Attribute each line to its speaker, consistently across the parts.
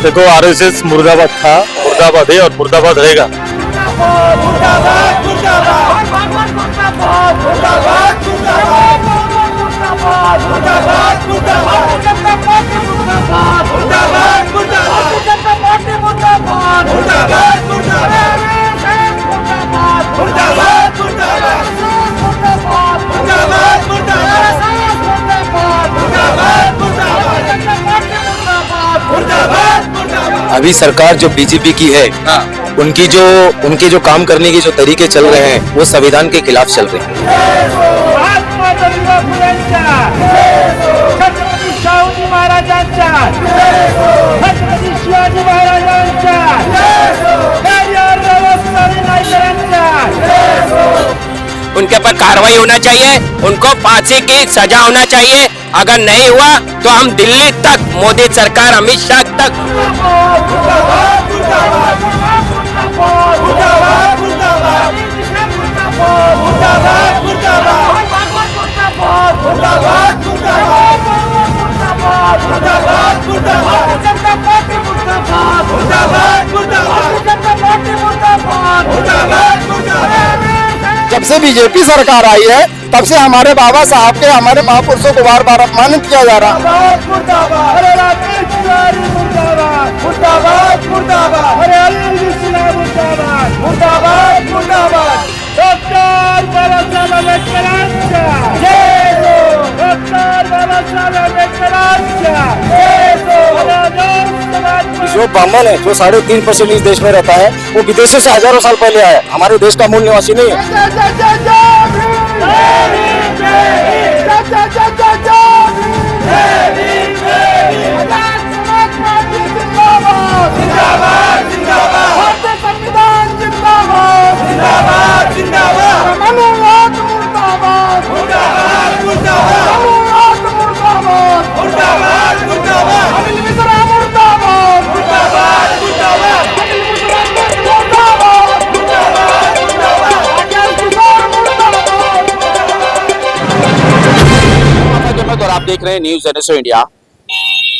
Speaker 1: देखो आरएसएस मुर्दाबाद था, मुर्दाबाद है और मुर्दाबाद रहेगा।
Speaker 2: अभी सरकार जो बीजेपी की है, उनके जो काम करने के जो तरीके चल रहे हैं वो संविधान के खिलाफ चल रहे हैं।
Speaker 3: उनके पर कार्रवाई होना चाहिए, उनको फांसी की सजा होना चाहिए। अगर नहीं हुआ तो हम दिल्ली तक, मोदी सरकार, अमित शाह तक।
Speaker 4: जब से बीजेपी सरकार आई है तब से हमारे बाबा साहब के, हमारे महापुरुषों को बार बार अपमानित किया जा रहा है। जो ब्राह्मण है, जो 3.5% इस देश में रहता है, वो विदेशों से हजारों साल पहले आया, हमारे देश का मूल निवासी नहीं है।
Speaker 3: और आप देख रहे हैं न्यूज़ NSO इंडिया।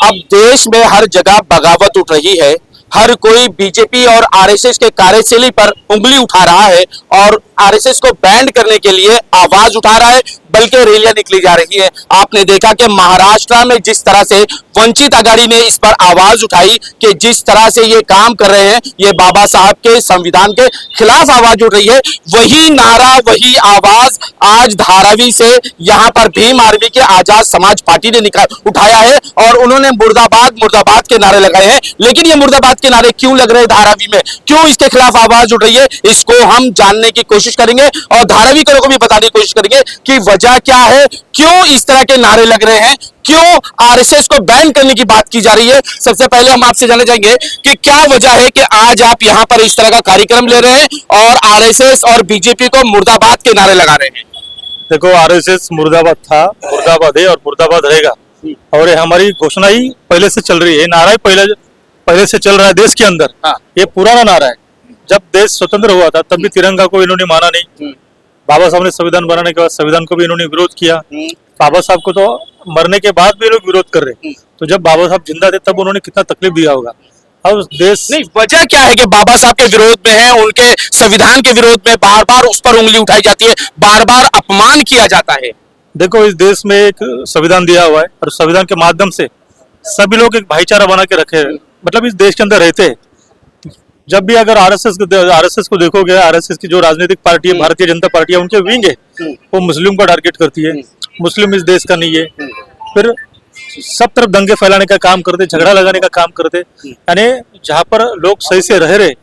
Speaker 3: अब देश में हर जगह बगावत उठ रही है, हर कोई बीजेपी और आरएसएस के कार्यशैली पर उंगली उठा रहा है और आरएसएस को बैन करने के लिए आवाज उठा रहा है, बल्कि रैलियां निकली जा रही है। आपने देखा कि महाराष्ट्र में जिस तरह से वंचित आघाड़ी ने इस पर आवाज उठाई कि जिस तरह से ये काम कर रहे हैं, ये बाबा साहब के संविधान के खिलाफ आवाज उठ रही है, वही नारा, वही आवाज आज धारावी से यहाँ पर भीम आर्मी के आजाद समाज पार्टी ने उठाया है और उन्होंने मुर्दाबाद मुर्दाबाद के नारे लगाए हैं। लेकिन ये मुर्दाबाद के नारे क्यों लग रहे हैं धारावी में, क्यों इसके खिलाफ आवाज उठ रही है, इसको हम जानने की कोशिश करेंगे और धारावी को भी बताने की कोशिश करेंगे कि वजह क्या है, क्यों इस तरह के नारे लग रहे हैं, क्यों आरएसएस को बैन करने की बात की जा रही है। सबसे पहले हम आपसे जानना चाहेंगे कि क्या वजह है कि आज आप यहाँ पर इस तरह का कार्यक्रम ले रहे हैं और आरएसएस और बीजेपी को मुर्दाबाद के नारे लगा रहे हैं।
Speaker 1: देखो आरएसएस मुर्दाबाद था, मुर्दाबाद है और मुर्दाबाद रहेगा। और ये हमारी घोषणा ही पहले से चल रही है, नारा ही पहले से चल रहा है देश के अंदर। ये पुराना नारा है, जब देश स्वतंत्र हुआ था तब भी तिरंगा को इन्होंने माना नहीं। बाबा साहब ने संविधान बनाने के बाद संविधान को भी इन्होंने विरोध किया। बाबा साहब को तो मरने के बाद भी लोग विरोध कर रहे हैं, तो जब बाबा साहब जिंदा थे तब उन्होंने कितना तकलीफ दिया होगा। अब देश
Speaker 3: नहीं, वजह क्या है कि बाबा साहब के विरोध में है, उनके संविधान के विरोध में बार बार उस पर उंगली उठाई जाती है, बार बार अपमान किया जाता है।
Speaker 1: देखो इस देश में एक संविधान दिया हुआ है और संविधान के माध्यम से सभी लोग एक भाईचारा बना के रखे, मतलब इस देश के अंदर रहते हैं। जब भी अगर आरएसएस को देखोगे, आरएसएस की जो राजनीतिक पार्टी है, भारतीय जनता पार्टी है, उनके विंग है, वो मुस्लिम को टारगेट करती है। मुस्लिम इस देश का नहीं है, फिर सब तरफ दंगे फैलाने का काम करते, झगड़ा लगाने का काम करते। यानी जहाँ पर लोग सही से रह रहे,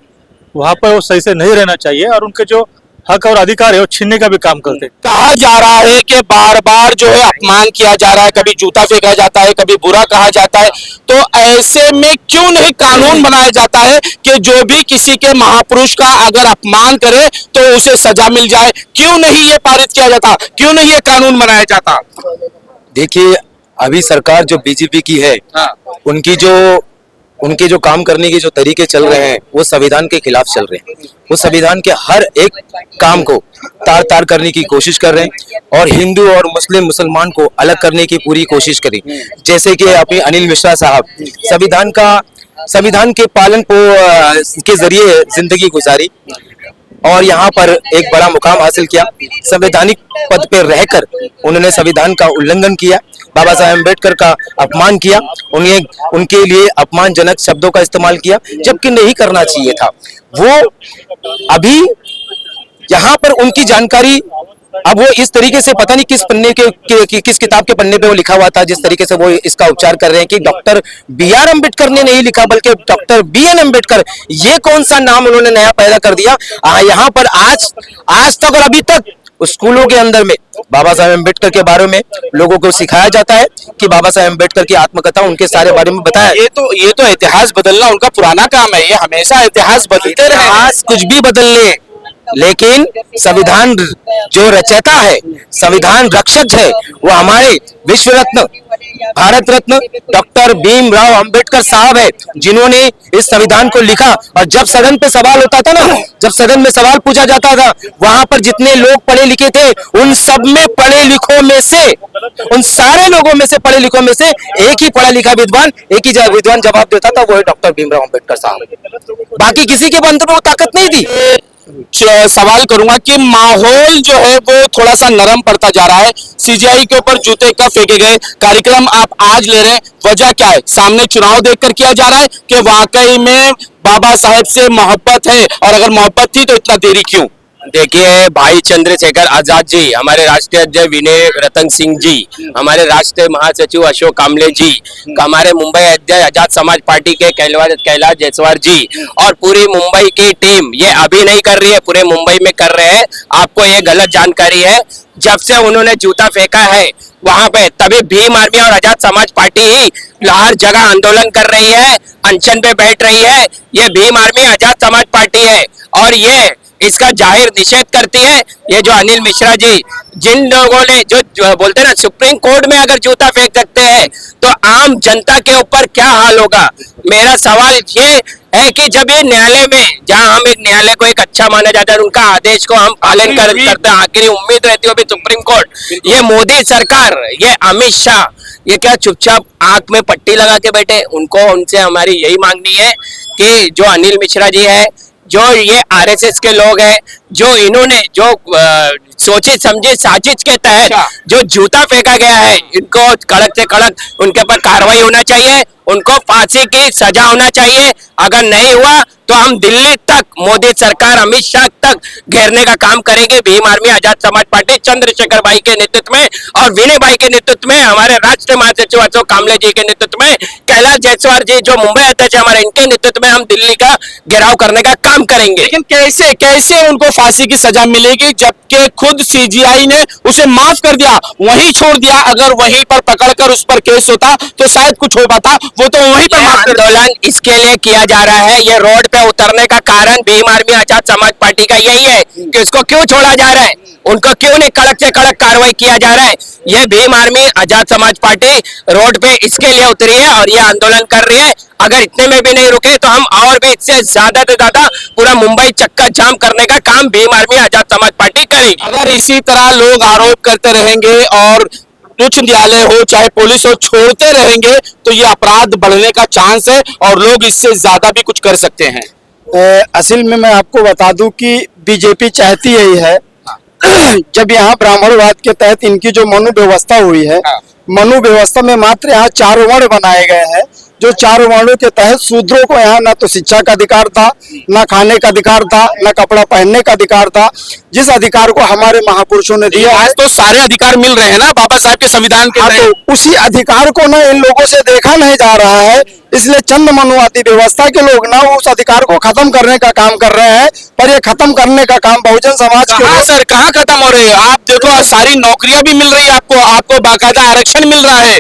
Speaker 1: वहां पर वो सही से नहीं रहना चाहिए और उनके जो हक और अधिकार है वो छीनने का भी काम करते।
Speaker 3: कहा जा रहा है कि बार बार जो है अपमान किया जा रहा है, कभी जूता फेंका जाता है, कभी बुरा कहा जाता है, तो ऐसे में क्यों नहीं कानून बनाया जाता है कि जो भी किसी के महापुरुष का अगर अपमान करे तो उसे सजा मिल जाए? क्यों नहीं ये पारित किया जाता, क्यों नहीं ये कानून बनाया जाता?
Speaker 2: देखिए अभी सरकार जो बीजेपी की है, उनके जो काम करने के जो तरीके चल रहे हैं वो संविधान के खिलाफ चल रहे हैं। वो संविधान के हर एक काम को तार तार करने की कोशिश कर रहे हैं और हिंदू और मुसलमान को अलग करने की पूरी कोशिश करी। जैसे कि अपने अनिल मिश्रा साहब संविधान का संविधान के पालन के जरिए जिंदगी गुजारी और यहाँ पर एक बड़ा मुकाम हासिल किया। संवैधानिक पद पर रहकर उन्होंने संविधान का उल्लंघन किया, बाबा साहेब अम्बेडकर का अपमान किया, उनके लिए अपमानजनक शब्दों का इस्तेमाल किया, जबकि नहीं करना चाहिए था। वो अभी यहाँ पर उनकी जानकारी, अब वो इस तरीके से पता नहीं किस पन्ने के किस किताब के पन्ने पे वो लिखा हुआ था, जिस तरीके से वो इसका उपचार कर रहे हैं कि डॉक्टर B.R. अम्बेडकर ने नहीं लिखा बल्कि डॉक्टर B.N. अम्बेडकर, ये कौन सा नाम उन्होंने नया पैदा कर दिया। यहाँ पर आज तक और अभी तक स्कूलों के अंदर में बाबा साहेब अम्बेडकर के बारे में लोगों को सिखाया जाता है कि बाबा साहेब अम्बेडकर की आत्मकथा, उनके सारे बारे में बताया।
Speaker 3: ये तो इतिहास बदलना उनका पुराना काम है, ये हमेशा इतिहास बदलते रहे।
Speaker 2: इतिहास कुछ भी बदल ले, लेकिन संविधान जो रचयिता है, संविधान रक्षक है, वो हमारे विश्व रत्न, भारत रत्न डॉक्टर भीमराव अंबेडकर साहब है, जिन्होंने इस संविधान को लिखा। और जब सदन पे सवाल होता था ना, जब सदन में सवाल पूछा जाता था, वहां पर जितने लोग पढ़े लिखे थे, उन सब में पढ़े लिखों में से, उन सारे लोगों में से, पढ़े लिखों में से एक ही पढ़ा लिखा विद्वान, एक ही विद्वान जवाब देता था, वो है डॉक्टर भीमराव अंबेडकर साहब। बाकी किसी के अंदर में वो ताकत नहीं थी।
Speaker 3: सवाल करूंगा कि माहौल जो है वो थोड़ा सा नरम पड़ता जा रहा है, सीजेआई के ऊपर जूते कब फेंके गए, कार्यक्रम आप आज ले रहे हैं, वजह क्या है? सामने चुनाव देखकर किया जा रहा है कि वाकई में बाबा साहेब से मोहब्बत है, और अगर मोहब्बत थी तो इतना देरी क्यों?
Speaker 2: देखिए, भाई चंद्रशेखर आजाद जी, हमारे राष्ट्रीय अध्यक्ष विनय रतन सिंह जी, हमारे राष्ट्रीय महासचिव अशोक कामले जी, हमारे मुंबई अध्यक्ष आजाद समाज पार्टी के कैलाश जायसवाल जी, और पूरी मुंबई की टीम ये अभी नहीं कर रही है, पूरे मुंबई में कर रहे हैं। आपको ये गलत जानकारी है। जब से उन्होंने जूता फेंका है वहां पे, तभी भीम आर्मी और आजाद समाज पार्टी ही हर जगह आंदोलन कर रही है, अनशन पे बैठ रही है। ये भीम आर्मी आजाद समाज पार्टी है, और ये इसका जाहिर निषेध करती है। ये जो अनिल मिश्रा जी, जिन लोगों ने जो बोलते हैं ना, सुप्रीम कोर्ट में अगर जूता फेंक सकते हैं तो आम जनता के ऊपर क्या हाल होगा। मेरा सवाल ये है कि जब ये न्यायालय में, जहां हम एक न्यायालय को एक अच्छा माना जाता है, उनका आदेश को हम पालन करते हैं, आखिरी उम्मीद रहती है सुप्रीम कोर्ट, ये मोदी सरकार, ये अमित शाह, ये क्या चुपचाप आंख में पट्टी लगा के बैठे? उनसे हमारी यही मांगनी है कि जो अनिल मिश्रा जी है, जो ये आरएसएस के लोग हैं, जो इन्होंने जो सोचे समझे साजिश के तहत जो जूता फेंका गया है, इनको कड़क से कड़क उनके पर कार्रवाई होना चाहिए, उनको फांसी की सजा होना चाहिए। अगर नहीं हुआ तो हम दिल्ली तक, मोदी सरकार, अमित शाह तक घेरने का काम करेंगे। भीम आर्मी आजाद समाज पार्टी चंद्रशेखर भाई के नेतृत्व में और विनय भाई के नेतृत्व में, हमारे राष्ट्रीय महासचिव अशोक कामले जी के नेतृत्व में, कैलाश जायसवाल जी जो मुंबई अध्यक्ष हमारे, इनके नेतृत्व में हम दिल्ली का घेराव करने का काम करेंगे।
Speaker 3: लेकिन कैसे उनको फांसी की सजा मिलेगी जबकि खुद सीजीआई ने उसे माफ कर दिया, वहीं छोड़ दिया? अगर वहीं पर पकड़कर उस पर केस होता तो शायद कुछ हो पाता, वो तो वहीं पर माफ कर।
Speaker 2: आंदोलन इसके लिए किया जा रहा है, ये रोड पे उतरने का कारण भीम आर्मी आजाद समाज पार्टी का यही है कि उसको क्यों छोड़ा जा रहा है, उनको क्यों नहीं कड़क से कड़क कार्रवाई किया जा रहा है। ये Bhim army Azad Samaj party road पे इसके लिए उतरी है और ये आंदोलन कर रही है। अगर इतने में भी नहीं रुके तो हम और भी इससे ज्यादा से ज्यादा पूरा मुंबई चक्का जाम करने का काम भीम आर्मी आजाद समाज पार्टी करेगी।
Speaker 3: अगर इसी तरह लोग आरोप करते रहेंगे और उच्च न्यायालय हो चाहे पुलिस हो छोड़ते रहेंगे तो ये अपराध बढ़ने का चांस है और लोग इससे ज्यादा भी कुछ कर सकते हैं।
Speaker 4: असल में मैं आपको बता दूं कि बीजेपी चाहती यही है, जब यहाँ ब्राह्मणवाद के तहत इनकी जो मनु व्यवस्था हुई है, मनु व्यवस्था में मात्र यहाँ 4 वर्ण बनाए गए हैं, जो 4 वर्णों के तहत शूद्रों को यहाँ न तो शिक्षा का अधिकार था, न खाने का अधिकार था, न कपड़ा पहनने का अधिकार था, जिस अधिकार को हमारे महापुरुषों ने दिया।
Speaker 3: आज तो सारे अधिकार मिल रहे हैं ना बाबा साहब के संविधान के तहत।
Speaker 4: तो उसी अधिकार को ना इन लोगों से देखा नहीं जा रहा है, इसलिए चंद मनुवादी व्यवस्था के लोग ना उस अधिकार को खत्म करने का काम कर रहे हैं। पर ये खत्म करने का काम बहुजन समाज के
Speaker 3: सर कहाँ खत्म हो रहे हैं? आप देखो सारी नौकरियां भी मिल रही है आपको बाकायदा आरक्षण मिल रहा है।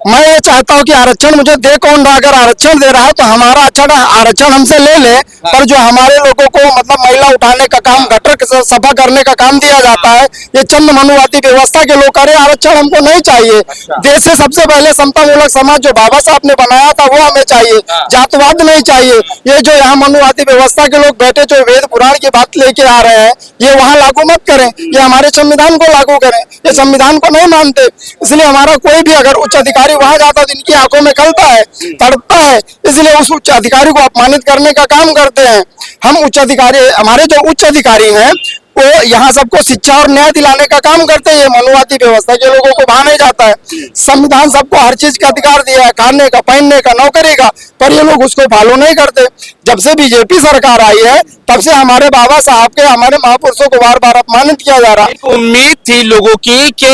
Speaker 4: मैं ये चाहता हूँ कि आरक्षण मुझे दे कौन रहा, अगर आरक्षण दे रहा है तो हमारा आरक्षण हमसे ले ले, पर जो हमारे लोगों को मतलब महिला उठाने का काम, गटर सफा करने का काम दिया जाता है, ये चंद मनुवादी व्यवस्था के लोग करे। आरक्षण हमको नहीं चाहिए। देश से सबसे पहले समतामूलक समाज जो बाबा साहब ने बनाया था वो हमें चाहिए, जातवाद नहीं चाहिए। ये जो यहाँ मनुवादी व्यवस्था के लोग बैठे जो वेद पुराण की बात लेके आ रहे हैं, ये वहाँ लागू मत करें, ये हमारे संविधान को लागू करें। ये संविधान को नहीं मानते, इसलिए हमारा कोई भी अगर उच्च अधिकार अधिकारी वहां जाता है तो इनकी आंखों में खलता है, तड़पता है, इसलिए उस उच्च अधिकारी को अपमानित करने का काम करते हैं। हम उच्च अधिकारी, हमारे जो उच्च अधिकारी हैं वो यहाँ सबको शिक्षा और न्याय दिलाने का काम करते हैं। मनुवादी व्यवस्था के लोगों को भाना नहीं जाता है। संविधान सबको हर चीज का अधिकार दिया है, खाने का, पहनने का, नौकरी का, पर ये लोग उसको फॉलो नहीं करते। जब से बीजेपी सरकार आई है तब से हमारे बाबा साहब के, हमारे महापुरुषों को बार बार अपमानित किया जा रहा है।
Speaker 3: उम्मीद थी लोगों की कि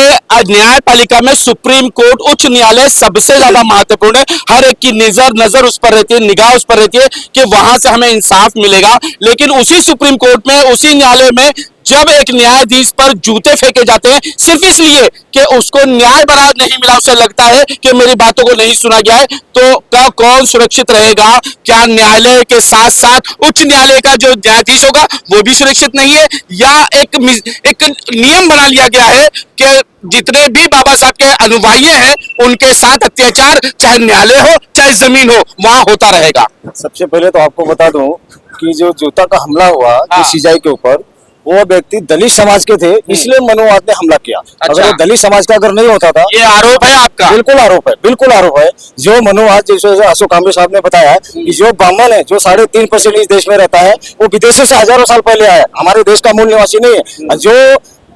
Speaker 3: न्यायपालिका में सुप्रीम कोर्ट, उच्च न्यायालय सबसे ज्यादा महत्वपूर्ण है। हर एक की नजर उस पर रहती है, निगाह उस पर रहती है कि वहां से हमें इंसाफ मिलेगा। लेकिन उसी सुप्रीम कोर्ट में, उसी न्यायालय में जब एक न्यायाधीश पर जूते फेंके जाते हैं सिर्फ इसलिए कि उसको न्याय बराबर नहीं मिला, उसे लगता है कि मेरी बातों को नहीं सुना गया है, तो क्या कौन सुरक्षित रहेगा? क्या न्यायालय के साथ साथ उच्च न्यायालय का जो न्यायाधीश होगा वो भी सुरक्षित नहीं है? या एक नियम बना लिया गया है कि जितने भी बाबा साहब के अनुयायी हैं उनके साथ अत्याचार, चाहे न्यायालय हो चाहे जमीन हो, वहां होता रहेगा?
Speaker 5: सबसे पहले तो आपको बता दूं कि जो जूता का हमला हुआ सीजाई के ऊपर, वो व्यक्ति दलित समाज के थे, इसलिए मनुवाद ने हमला किया। अगर वो दलित समाज का अगर नहीं होता था,
Speaker 3: ये आरोप है आपका?
Speaker 5: बिल्कुल आरोप है, बिल्कुल आरोप है। जो मनुवाद, जैसे अशोक कामले साहब ने बताया कि जो ब्राह्मण है, जो 3.5% इस देश में रहता है, वो विदेशों से हजारों साल पहले आया, हमारे देश का मूल निवासी नहीं है। जो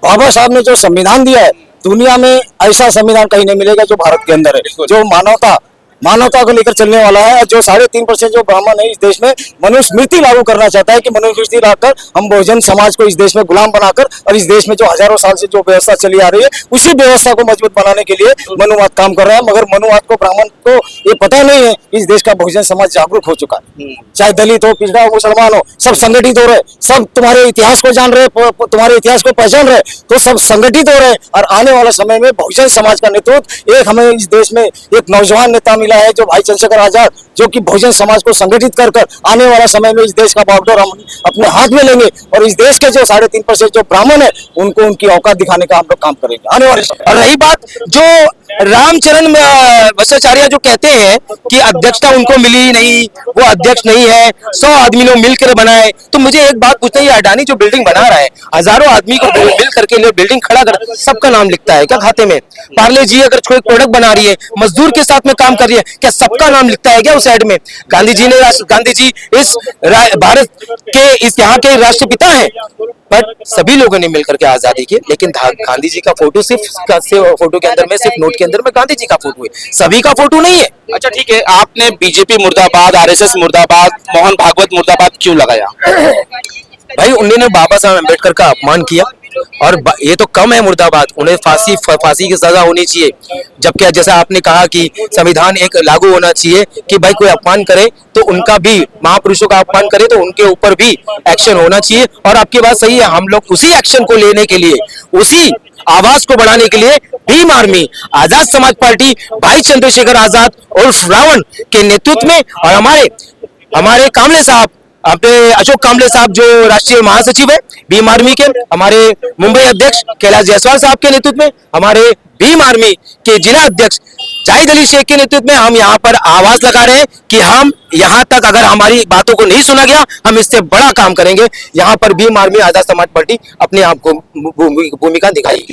Speaker 5: बाबा साहब ने जो संविधान दिया है, दुनिया में ऐसा संविधान कहीं नहीं मिलेगा जो भारत के अंदर है, जो मानवता को लेकर चलने वाला है। जो 3.5% जो ब्राह्मण है इस देश में, मनुस्मृति लागू करना चाहता है कि मनुस्मृति लाकर हम बहुजन समाज को इस देश में गुलाम बनाकर, और इस देश में जो हजारों साल से जो व्यवस्था चली आ रही है उसी व्यवस्था को मजबूत बनाने के लिए मनुवाद काम कर रहा है। मगर मनुवाद को, ब्राह्मण को ये पता नहीं है इस देश का बहुजन समाज जागरूक हो चुका है। चाहे दलित हो, पिछड़ा हो, मुसलमान हो, सब संगठित हो रहे, सब तुम्हारे इतिहास को जान रहे, तुम्हारे इतिहास को पहचान रहे, तो सब संगठित हो रहे। और आने वाले समय में बहुजन समाज का नेतृत्व, एक हमें इस देश में एक नौजवान नेता मिला है जो भाई चंद्रशेखर आजाद, जो कि बहुजन समाज को संगठित कर आने वाला समय में इस देश का बागडोर हम अपने हाथ में लेंगे, और इस देश के जो 3.5% जो ब्राह्मण है उनको उनकी औकात दिखाने का हम लोग काम करेंगे आने वाले समय।
Speaker 2: और रही बात जो रामचरण भट्टाचार्य जो कहते हैं कि अध्यक्षता उनको मिली नहीं, वो अध्यक्ष नहीं है, 100 आदमी लोग मिलकर बनाए, तो मुझे एक बात पूछना है, ये अडानी जो बिल्डिंग बना रहा है, हजारों आदमी को मिल करके लिए बिल्डिंग खड़ा कर, सबका नाम लिखता है क्या खाते में? पार्ले जी अगर कोई प्रोडक्ट बना रही है, मजदूर के साथ में काम कर रही है, क्या सबका नाम लिखता है क्या उस एड में? गांधी जी इस भारत के, इस यहाँ के राष्ट्रपिता हैं, बट सभी लोगों ने मिलकर के आजादी की। लेकिन गांधी जी का फोटो सिर्फ फोटो के अंदर में, सिर्फ नोट के अंदर में गांधी जी का फोटो है, सभी का फोटो नहीं है।
Speaker 3: अच्छा ठीक है, आपने बीजेपी मुर्दाबाद, आरएसएस मुर्दाबाद, मोहन भागवत मुर्दाबाद क्यों लगाया?
Speaker 2: भाई उन्होंने बाबा साहब अम्बेडकर का अपमान किया, और ये तो कम है मुर्दाबाद, उन्हें फांसी की सजा होनी चाहिए। जबकि जैसा आपने कहा कि संविधान एक लागू होना चाहिए कि भाई कोई अपमान करे तो उनका भी, महापुरुषों का अपमान करे तो उनके ऊपर भी एक्शन होना चाहिए। और आपकी बात सही है, हम लोग उसी एक्शन को लेने के लिए, उसी आवाज को बढ़ाने के लिए भीम आर्मी, आजाद समाज पार्टी, भाई चंद्रशेखर आजाद उर्फ रावण के नेतृत्व में, और हमारे कामले साहब, अपने अशोक कामले साहब जो राष्ट्रीय महासचिव है भीम आर्मी के, हमारे मुंबई अध्यक्ष कैलाश जायसवाल साहब के नेतृत्व में, हमारे भीम आर्मी के जिला अध्यक्ष जाहिद अली शेख के नेतृत्व में हम यहाँ पर आवाज लगा रहे हैं कि हम यहाँ तक अगर हमारी बातों को नहीं सुना गया, हम इससे बड़ा काम करेंगे। यहाँ पर भीम आर्मी, आजाद समाज पार्टी अपने आप को भूमिका दिखाई।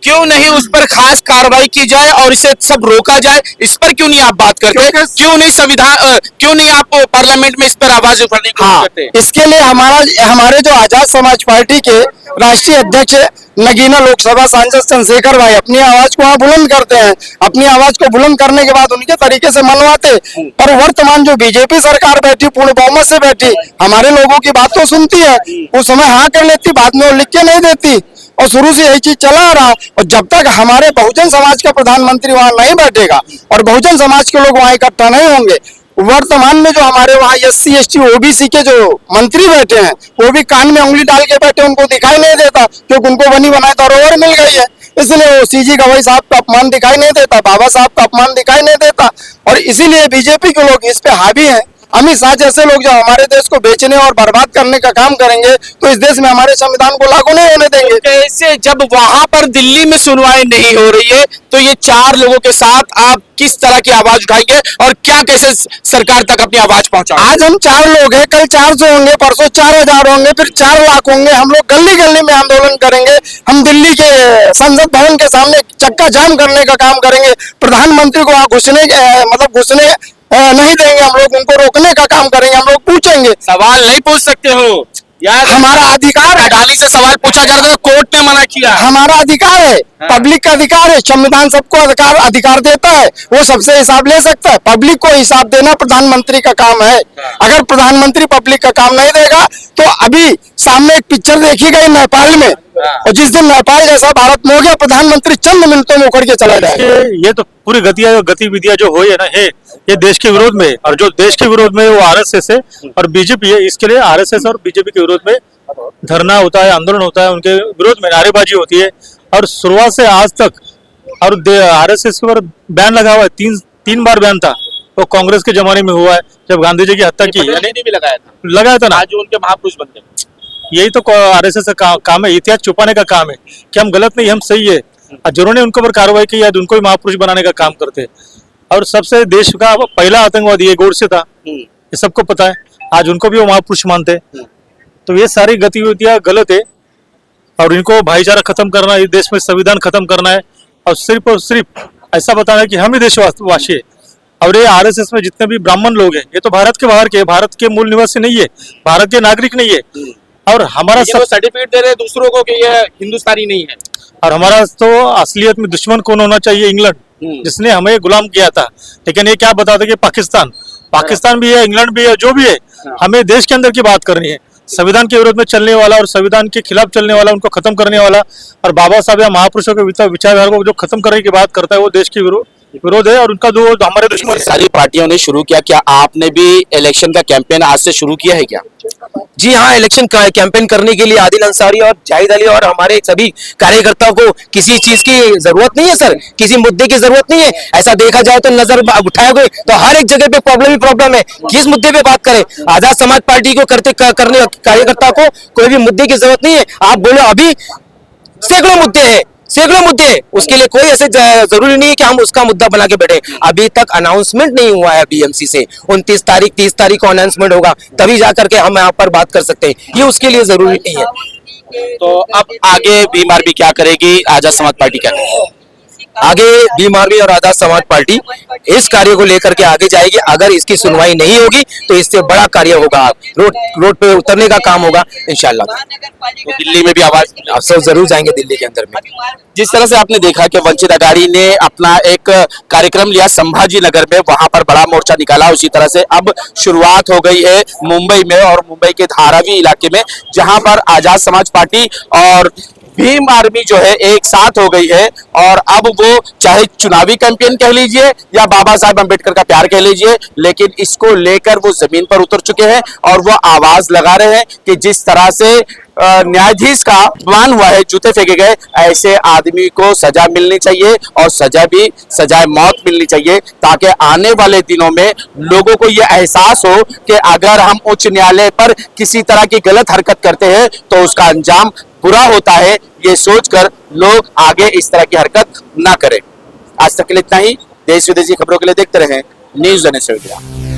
Speaker 3: क्यों नहीं उस पर खास कार्रवाई की जाए और इसे सब रोका जाए? इस पर क्यों नहीं आप बात करते? क्यों नहीं आप पार्लियामेंट में इस पर आवाज उठाने की कोशिश करते?
Speaker 4: इसके लिए हमारे जो आजाद समाज पार्टी के राष्ट्रीय अध्यक्ष नगीना लोकसभा सांसद चंद्रशेखर भाई अपनी आवाज को वहाँ बुलंद करते हैं। अपनी आवाज को बुलंद करने के बाद उनके तरीके से मनवाते, पर वर्तमान जो बीजेपी सरकार बैठी, पूर्ण बहुमत से बैठी, हमारे लोगों की बात तो सुनती है, उस समय हाँ कर लेती, बाद में वो लिख के नहीं देती, और शुरू से यही चीज चला आ रहा। और जब तक हमारे बहुजन समाज का प्रधानमंत्री वहां नहीं बैठेगा और बहुजन समाज के लोग वहां इकट्ठा नहीं होंगे, वर्तमान में जो हमारे वहाँ SC ST OBC के जो मंत्री बैठे हैं वो भी कान में उंगली डाल के बैठे, उनको दिखाई नहीं देता क्योंकि उनको बनी बनाई धरोहर मिल गई है। इसलिए वो CG गवाई साहब का अपमान दिखाई नहीं देता, बाबा साहब का अपमान दिखाई नहीं देता, और इसीलिए बीजेपी के लोग इस पे हावी हैं अमित शाह जैसे लोग जो हमारे देश को बेचने और बर्बाद करने का काम करेंगे तो इस देश में हमारे संविधान को लागू नहीं होने देंगे।
Speaker 3: कैसे जब वहां पर दिल्ली में सुनवाई नहीं हो रही है तो ये 4 लोगों के साथ आप किस तरह की आवाज उठाएंगे और क्या कैसे सरकार तक अपनी आवाज पहुंचाएंगे?
Speaker 4: आज हम 4 लोग हैं, कल 400 होंगे, परसों 4000 होंगे, फिर 4 लाख होंगे। हम लोग गली गली में आंदोलन करेंगे। हम दिल्ली के संसद भवन के सामने चक्का जाम करने का काम करेंगे। प्रधानमंत्री को वहां घुसने नहीं देंगे। हम लोग उनको रोकने का काम करेंगे। हम लोग पूछेंगे,
Speaker 3: सवाल नहीं पूछ सकते हो यार,
Speaker 4: हमारा अधिकार है।
Speaker 3: अडानी से सवाल पूछा जा रहा था, कोर्ट ने मना किया।
Speaker 4: हमारा अधिकार है, पब्लिक का अधिकार है। संविधान सबको अधिकार देता है, वो सबसे हिसाब ले सकता है। पब्लिक को हिसाब देना प्रधानमंत्री का काम है। अगर प्रधानमंत्री पब्लिक का काम नहीं देगा तो अभी सामने एक पिक्चर देखी गई नेपाल में, और जिस दिन नेपाल जैसा भारत में हो गया, प्रधानमंत्री चंद मिनटों में उखड़ के चला जाएगा।
Speaker 1: ये तो पूरी गतिविधियां जो हो है ये देश के विरोध में, और जो देश के विरोध में वो आरएसएस है और बीजेपी है। इसके लिए आरएसएस और बीजेपी के विरोध में धरना होता है, आंदोलन होता है, उनके विरोध में नारेबाजी होती है। और शुरुआत से आज तक और आरएसएस के ऊपर बैन लगा हुआ है। तीन बार बैन था, वो कांग्रेस के जमाने में हुआ है जब गांधी जी की हत्या की,
Speaker 3: भी
Speaker 1: लगाया था ना।
Speaker 3: आज उनके महापुरुष बनते हैं।
Speaker 1: यही तो आरएसएस का काम है, इतिहास छुपाने का काम है कि हम गलत नहीं, हम सही है। और जिन्होंने उनके ऊपर कार्रवाई की आज उनको भी महापुरुष बनाने का काम करते हैं। और सबसे देश का पहला आतंकवादी ये गोडसे था, ये सबको पता है। आज उनको भी वो महापुरुष मानते हैं। तो ये सारी गतिविधियां गलत है और इनको भाईचारा खत्म करना है, इस देश में संविधान खत्म करना है और सिर्फ ऐसा बताना है कि हम ही देशवासी है। और ये आरएसएस में जितने भी ब्राह्मण लोग हैं ये तो भारत के बाहर के, भारत के मूल निवासी नहीं है, भारत के नागरिक नहीं है। और हमारा
Speaker 3: सर्टिफिकेट दे रहे हैं दूसरों को कि ये हिंदुस्तानी नहीं है।
Speaker 1: और हमारा तो असलियत में दुश्मन कौन होना चाहिए? इंग्लैंड, जिसने हमें गुलाम किया था। लेकिन ये क्या बताते कि पाकिस्तान भी है, इंग्लैंड भी है, जो भी है, हमें देश के अंदर की बात करनी है। संविधान के विरोध में चलने वाला और संविधान के खिलाफ चलने वाला, उनको खत्म करने वाला और बाबा साहब या महापुरुषों के विचारधारा को जो खत्म करने की बात करता है वो देश के विरोध है और उनका जो हमारे दुश्मन।
Speaker 3: सारी पार्टियों ने शुरू किया, क्या आपने भी इलेक्शन का कैंपेन आज से शुरू किया है क्या?
Speaker 2: जी हाँ, इलेक्शन कैंपेन करने के लिए आदिल अंसारी और जाहिद अली और हमारे सभी कार्यकर्ताओं को किसी चीज की जरूरत नहीं है सर, किसी मुद्दे की जरूरत नहीं है। ऐसा देखा जाए तो नजर उठाओगे तो हर एक जगह पे प्रॉब्लम ही प्रॉब्लम है। किस मुद्दे पे बात करें? आजाद समाज पार्टी को करने कार्यकर्ता को कोई भी मुद्दे की जरूरत नहीं है। आप बोलो अभी सैकड़ों मुद्दे हैं, उसके लिए कोई ऐसे जरूरी नहीं है कि हम उसका मुद्दा बना के बैठे। अभी तक अनाउंसमेंट नहीं हुआ है बीएमसी से। 29 तारीख 30 तारीख को अनाउंसमेंट होगा, तभी जाकर के हम यहाँ पर बात कर सकते हैं। ये उसके लिए जरूरी नहीं है।
Speaker 3: तो अब आगे बीएमआरपी क्या करेगी, आजाद समाज पार्टी क्या करेगी?
Speaker 2: आगे बीएमआरपी और आजाद समाज पार्टी इस कार्य को लेकर के आगे जाएगी। अगर इसकी सुनवाई नहीं होगी तो इससे बड़ा कार्य होगा, रोड पे उतरने का काम होगा इंशाल्लाह।
Speaker 3: तो दिल्ली में भी आवाज
Speaker 2: आप सब जरूर जाएंगे दिल्ली के अंदर में।
Speaker 3: जिस तरह से आपने देखा कि वंचित अघाड़ी ने अपना एक कार्यक्रम लिया संभाजी नगर में, वहां पर बड़ा मोर्चा निकाला, उसी तरह से अब शुरुआत हो गई है मुंबई में और मुंबई के धारावी इलाके में, जहां पर आजाद समाज पार्टी और भीम आर्मी जो है एक साथ हो गई है। और अब वो चाहे चुनावी कैंपेन कह लीजिए या बाबा साहब अम्बेडकर का प्यार कह लीजिए, लेकिन इसको लेकर वो जमीन पर उतर चुके हैं और वो आवाज लगा रहे हैं कि जिस तरह से न्यायाधीश का अपमान हुआ है, जूते फेंके गए, ऐसे आदमी को सजा मिलनी चाहिए और सजाए मौत मिलनी चाहिए, ताकि आने वाले दिनों में लोगों को यह एहसास हो कि अगर हम उच्च न्यायालय पर किसी तरह की गलत हरकत करते हैं तो उसका अंजाम बुरा होता है। ये सोचकर लोग आगे इस तरह की हरकत ना करें। आज तक के लिए इतना ही। देश विदेशी खबरों के लिए देखते रहें न्यूज़ NS इंडिया।